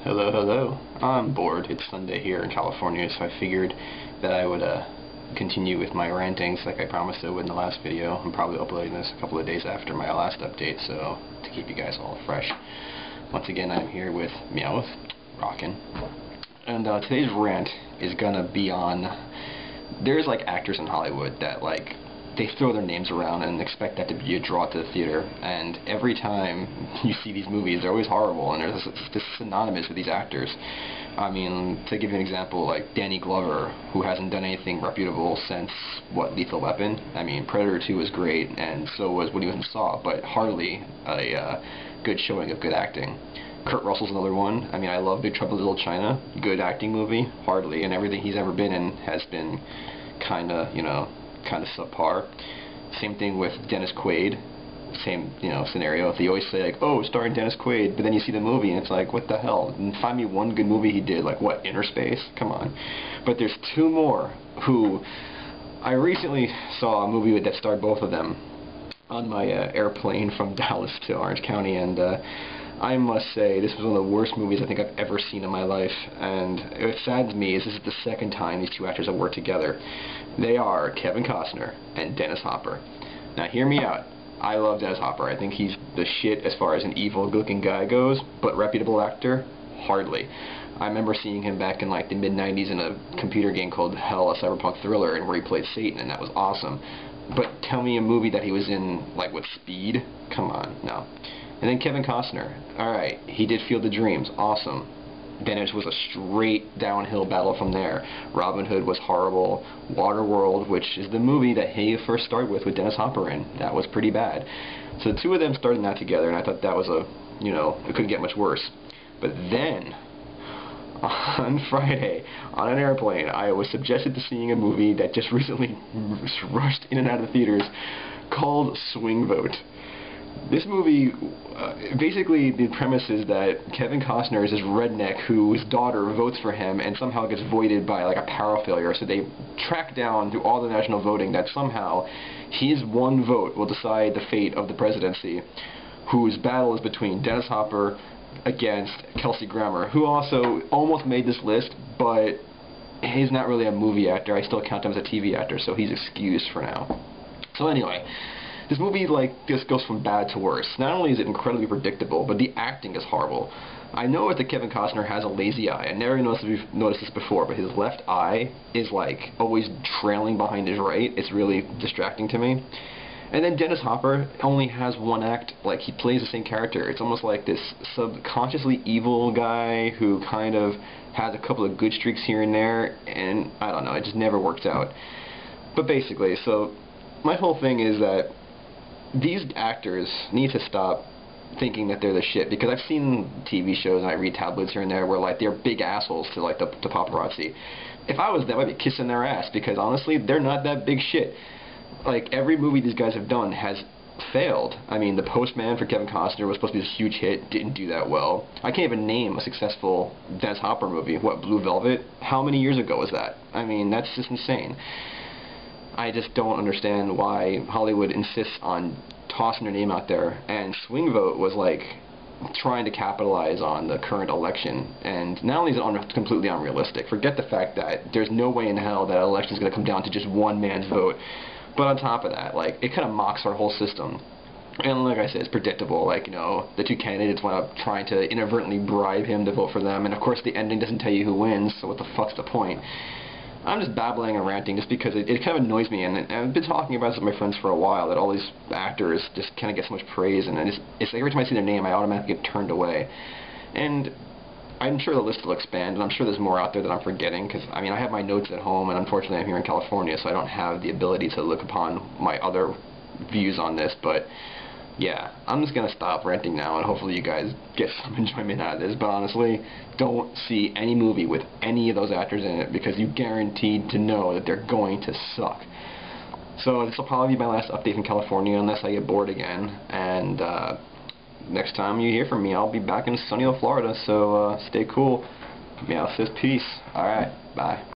Hello, hello. I'm bored. It's Sunday here in California, so I figured that I would continue with my rantings like I promised I would in the last video. I'm probably uploading this a couple of days after my last update, so to keep you guys all fresh. Once again, I'm here with Meowth, Rockin', and today's rant is gonna be on. There's like actors in Hollywood that like they throw their names around and expect that to be a draw to the theater, and every time you see these movies, they're always horrible, and there's this synonymous with these actors. I mean, to give you an example, like Danny Glover, who hasn't done anything reputable since, what, Lethal Weapon? I mean, Predator 2 was great, and so was when he was in Saw, but hardly a good showing of good acting. Kurt Russell's another one. I mean, I love Big Trouble in Little China. Good acting movie, hardly, and everything he's ever been in has been kinda subpar. Same thing with Dennis Quaid. Same, scenario. They always say like, oh, starring Dennis Quaid, but then you see the movie and it's like, what the hell? And find me one good movie he did, like what, Inner Space? Come on. But there's two more who I recently saw a movie that starred both of them on my airplane from Dallas to Orange County, and I must say, this was one of the worst movies I think I've ever seen in my life, and what saddens me is this is the second time these two actors have worked together. They are Kevin Costner and Dennis Hopper. Now hear me out. I love Dennis Hopper. I think he's the shit as far as an evil-looking guy goes, but reputable actor? Hardly. I remember seeing him back in like the mid-90s in a computer game called Hell, a cyberpunk thriller, and where he played Satan, and that was awesome. But tell me a movie that he was in, like with Speed? Come on, no. And then Kevin Costner. Alright, he did Field of Dreams. Awesome. Then it was a straight downhill battle from there. Robin Hood was horrible. Waterworld, which is the movie that he first started with Dennis Hopper in. That was pretty bad. So the two of them started that together, and I thought that was it couldn't get much worse. But then, on Friday, on an airplane, I was suggested to seeing a movie that just recently rushed in and out of the theaters called Swing Vote. This movie, basically the premise is that Kevin Costner is this redneck whose daughter votes for him and somehow gets voided by like a power failure, so they track down through all the national voting that somehow his one vote will decide the fate of the presidency, whose battle is between Dennis Hopper against Kelsey Grammer, who also almost made this list, but he's not really a movie actor. I still count him as a TV actor, so he's excused for now. So anyway, this movie just goes from bad to worse. Not only is it incredibly predictable, but the acting is horrible. I know that Kevin Costner has a lazy eye. I never noticed this before, but his left eye is like always trailing behind his right. It's really distracting to me. And then Dennis Hopper only has one act, like he plays the same character. It's almost like this subconsciously evil guy who kind of has a couple of good streaks here and there, and I don't know, it just never works out. But basically, so my whole thing is that these actors need to stop thinking that they're the shit, because I've seen TV shows and I read tabloids here and there where like they're big assholes to like the paparazzi. If I was them, I'd be kissing their ass, because honestly, they're not that big shit. Like every movie these guys have done has failed. I mean, The Postman for Kevin Costner was supposed to be this huge hit, didn't do that well. I can't even name a successful Dennis Hopper movie. What, Blue Velvet? How many years ago was that? I mean, that's just insane. I just don't understand why Hollywood insists on tossing their name out there. And Swing Vote was like trying to capitalize on the current election. And not only is it completely unrealistic, forget the fact that there's no way in hell that election is going to come down to just one man's vote. But on top of that, like, it kind of mocks our whole system. And like I said, it's predictable. Like, the two candidates went up trying to inadvertently bribe him to vote for them. And of course the ending doesn't tell you who wins, so what the fuck's the point? I'm just babbling and ranting just because it kind of annoys me, and I've been talking about this with my friends for a while, that all these actors just kind of get so much praise, and it's like every time I see their name, I automatically get turned away. And I'm sure the list will expand, and I'm sure there's more out there that I'm forgetting, because, I mean, I have my notes at home, and unfortunately I'm here in California, so I don't have the ability to look upon my other views on this, but yeah, I'm just going to stop ranting now, and hopefully you guys get some enjoyment out of this. But honestly, don't see any movie with any of those actors in it, because you're guaranteed to know that they're going to suck. So this will probably be my last update from California, unless I get bored again. And next time you hear from me, I'll be back in sunny Florida, so stay cool. Meow says peace. Alright, bye.